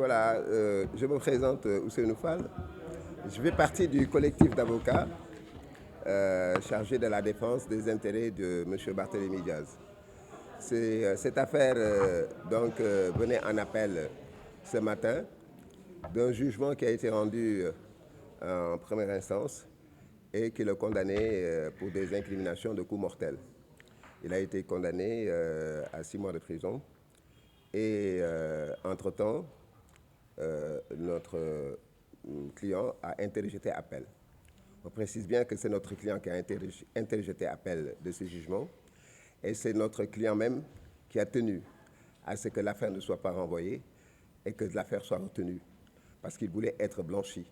Voilà, je me présente Ousseynou Fall. Je fais partie du collectif d'avocats chargé de la défense des intérêts de M. Barthélémy Diaz. Cette affaire venait en appel ce matin d'un jugement qui a été rendu en première instance et qui le condamnait pour des incriminations de coups mortels. Il a été condamné à 6 mois de prison et entre-temps, notre client a interjeté appel. On précise bien que c'est notre client qui a interjeté appel de ce jugement et c'est notre client même qui a tenu à ce que l'affaire ne soit pas renvoyée et que l'affaire soit retenue parce qu'il voulait être blanchi.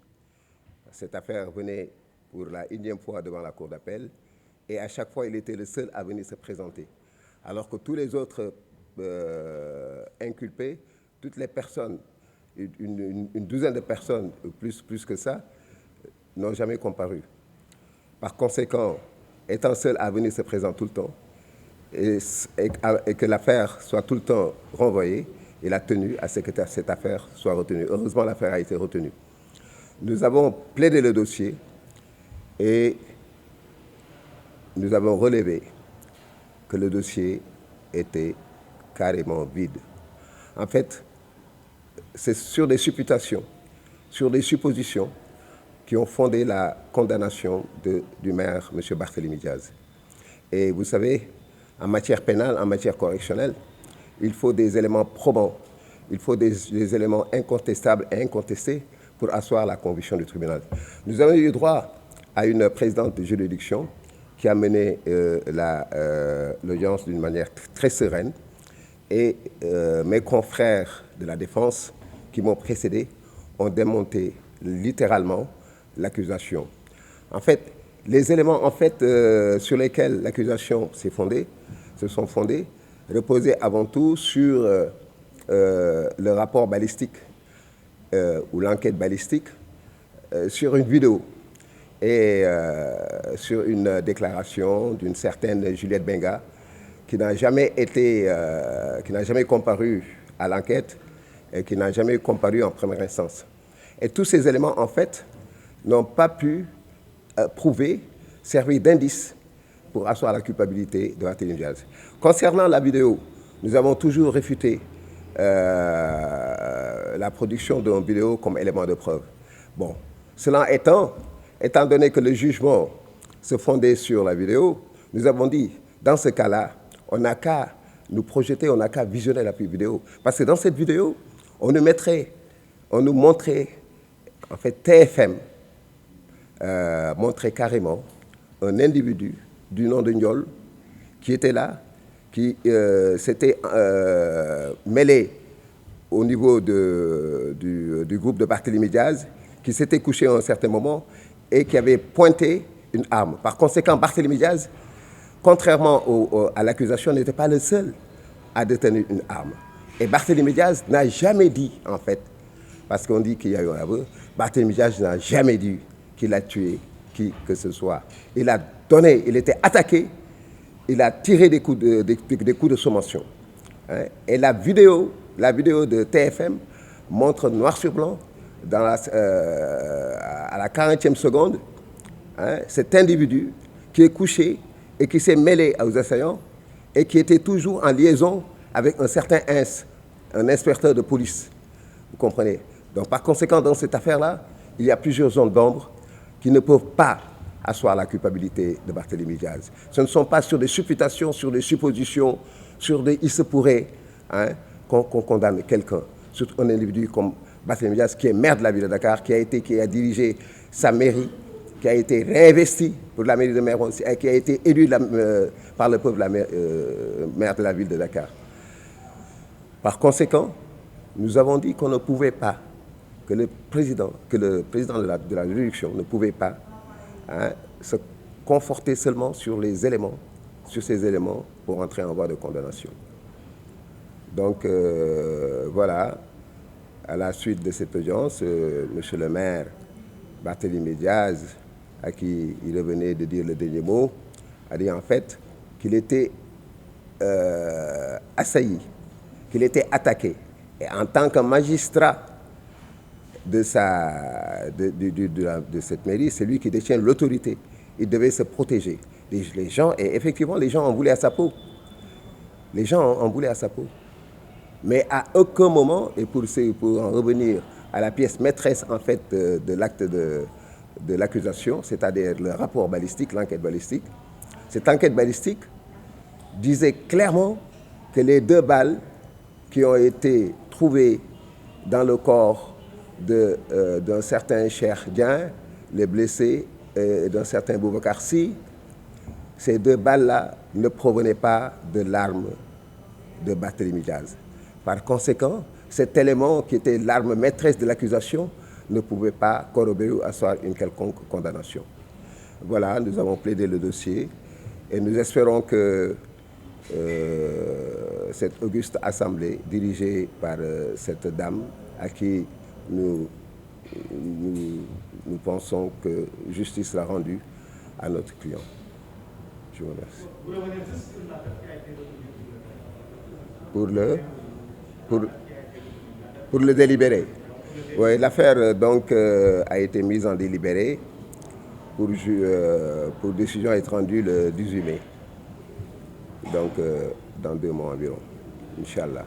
Cette affaire venait pour la 1e fois devant la cour d'appel et à chaque fois il était le seul à venir se présenter. Alors que tous les autres inculpés, toutes les personnes, une douzaine de personnes, plus que ça, n'ont jamais comparu. Par conséquent, étant seul à venir se présenter tout le temps et que l'affaire soit tout le temps renvoyée, il a tenu à ce que cette affaire soit retenue. Heureusement, l'affaire a été retenue. Nous avons plaidé le dossier et nous avons relevé que le dossier était carrément vide. En fait, c'est sur des supputations, sur des suppositions qui ont fondé la condamnation du maire, M. Barthélémy Diaz. Et vous savez, en matière pénale, en matière correctionnelle, il faut des éléments probants, il faut des éléments incontestables et incontestés pour asseoir la conviction du tribunal. Nous avons eu droit à une présidente de juridiction qui a mené l'audience d'une manière très sereine et mes confrères de la défense qui m'ont précédé ont démonté littéralement l'accusation. En fait, les éléments sur lesquels l'accusation se sont fondés reposaient avant tout sur le rapport balistique ou l'enquête balistique, sur une vidéo et sur une déclaration d'une certaine Juliette Benga qui n'a jamais comparu à l'enquête et qui n'a jamais comparu en première instance. Et tous ces éléments, en fait, n'ont pas pu servir d'indice pour asseoir la culpabilité de Barthélémy Diaz. Concernant la vidéo, nous avons toujours réfuté la production d'une vidéo comme élément de preuve. Bon, cela étant donné que le jugement se fondait sur la vidéo, nous avons dit, dans ce cas-là, on n'a qu'à nous projeter, on n'a qu'à visionner la vidéo. Parce que dans cette vidéo, on nous montrait, en fait, TFM montrait carrément un individu du nom de Ndiol qui était là, qui s'était mêlé au niveau du groupe de Barthélémy Diaz, qui s'était couché à un certain moment et qui avait pointé une arme. Par conséquent, Barthélémy Diaz, contrairement à l'accusation, n'était pas le seul à détenir une arme. Et Barthélémy Diaz n'a jamais dit, en fait, parce qu'on dit qu'il y a eu un aveu, Barthélémy Diaz n'a jamais dit qu'il a tué qui que ce soit. Il était attaqué, il a tiré des coups de sommation. Hein? Et la vidéo de TFM montre noir sur blanc, à la 40e seconde, hein, cet individu qui est couché et qui s'est mêlé aux assaillants et qui était toujours en liaison avec un certain un inspecteur de police. Vous comprenez? Donc par conséquent, dans cette affaire-là, il y a plusieurs zones d'ombre qui ne peuvent pas asseoir la culpabilité de Barthélémy Diaz. Ce ne sont pas sur des supputations, sur des suppositions, il se pourrait qu'on condamne quelqu'un, surtout un individu comme Barthélémy Diaz, qui est maire de la ville de Dakar, qui a dirigé sa mairie, qui a été réinvesti pour la mairie de maire aussi, et qui a été élu par le peuple maire de la ville de Dakar. Par conséquent, nous avons dit qu'on ne pouvait pas, que le président de la juridiction ne pouvait pas se conforter seulement sur ces éléments pour entrer en voie de condamnation. Donc voilà, à la suite de cette audience, monsieur le maire Barthélémy Diaz, à qui il revenait de dire le dernier mot, a dit en fait qu'il était assailli, qu'il était attaqué. Et en tant que magistrat de cette mairie, c'est lui qui détient l'autorité. Il devait se protéger. Les gens, et effectivement, les gens en voulaient à sa peau. Les gens en voulaient à sa peau. Mais à aucun moment, et pour en revenir à la pièce maîtresse en fait de l'acte de l'accusation, c'est-à-dire le rapport balistique, l'enquête balistique, cette enquête balistique disait clairement que les 2 balles qui ont été trouvées dans le corps d'un certain Cheikh Dieng, les blessés, et d'un certain Boubacar Sy, ces 2 balles-là ne provenaient pas de l'arme de Barthélémy Diaz. Par conséquent, cet élément qui était l'arme maîtresse de l'accusation ne pouvait pas corroborer ou asseoir une quelconque condamnation. Voilà, nous avons plaidé le dossier et nous espérons que cette auguste assemblée, dirigée par cette dame à qui nous pensons que justice sera rendue à notre client. Je vous remercie. Pour le délibéré. Oui, l'affaire donc a été mise en délibéré pour décision être rendue le 18 mai. Donc dans 2 mois environ, Inch'Allah.